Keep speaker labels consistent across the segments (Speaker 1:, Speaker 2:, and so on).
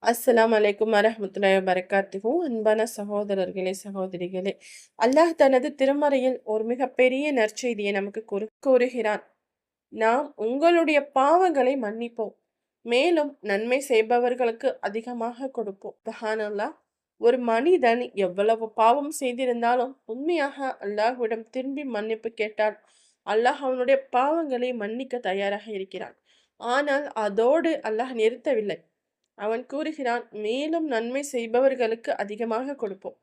Speaker 1: அஸ்ஸலாமு அலைக்கும் வரஹ்மத்துல்லாஹி வபரகாத்துஹு. அன்பான சகோதரர்களே, சகோதரிகளே, அல்லாஹ் தனது திருமறையில் ஒரு மிகப்பெரிய நற்செய்தியை நமக்கு கூறுகிறான். நாம் உங்களுடைய பாவங்களை மன்னிப்போம், மேலும் நன்மை செய்பவர்களுக்கு அதிகமாக கொடுப்போம். சுப்ஹானல்லாஹ். ஒரு மனிதன் எவ்வளவு பாவம் செய்திருந்தாலும் உண்மையாக அல்லாஹ்விடம் திரும்பி மன்னிப்பு கேட்டால் அல்லாஹ் அவனுடைய பாவங்களை மன்னிக்க தயாராக இருக்கிறான். ஆனால் அதோடு அல்லாஹ் நிறுத்தவில்லை. அவன் கூறுகிறான், மேலும் நன்மை செய்பவர்களுக்கு அதிகமாக கொடுப்போம்.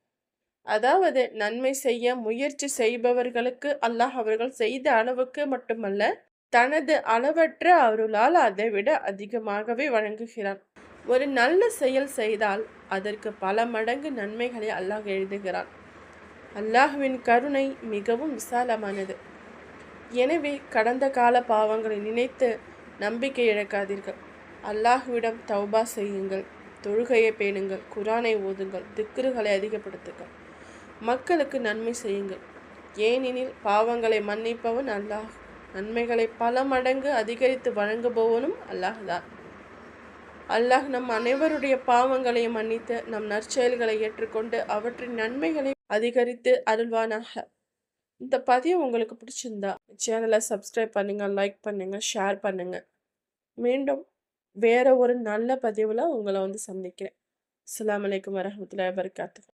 Speaker 1: அதாவது நன்மை செய்ய முயற்சி செய்பவர்களுக்கு அல்லாஹ் அவர்கள் செய்த அளவுக்கு மட்டுமல்ல, தனது அளவற்ற அருளால் அதை விட அதிகமாகவே வழங்குகிறான். ஒரு நல்ல செயல் செய்தால் அதற்கு பல மடங்கு நன்மைகளை அல்லாஹ் எழுதுகிறான். அல்லாஹ்வின் கருணை மிகவும் விசாலமானது. எனவே கடந்த கால பாவங்களை நினைத்து நம்பிக்கை இழக்காதீர்கள். அல்லாஹ்விடம் தௌபா செய்யுங்கள், தொழுகையை பேணுங்கள், குரானை ஓதுங்கள், திக்ருகளை அதிகப்படுத்துங்கள், மக்களுக்கு நன்மை செய்யுங்கள். ஏனெனில் பாவங்களை மன்னிப்பவன் அல்லாஹ், நன்மைகளை பல மடங்கு அதிகரித்து வழங்குபவனும் அல்லாஹ் தான். அல்லாஹ் நம் அனைவருடைய பாவங்களையும் மன்னித்து நம் நற்செயல்களை ஏற்றுக்கொண்டு அவற்றின் நன்மைகளை அதிகரித்து அருள்வானாக. இந்த பதிவு உங்களுக்கு பிடிச்சிருந்தா சேனலை சப்ஸ்கிரைப் பண்ணுங்க, லைக் பண்ணுங்க, ஷேர் பண்ணுங்க. மீண்டும் வேற ஒரு நல்ல பதிவுல உங்களை சந்திக்கிறேன். அஸ்ஸலாமு அலைக்கும் வரஹ்மத்துல்லாஹி வபரகாத்துஹு.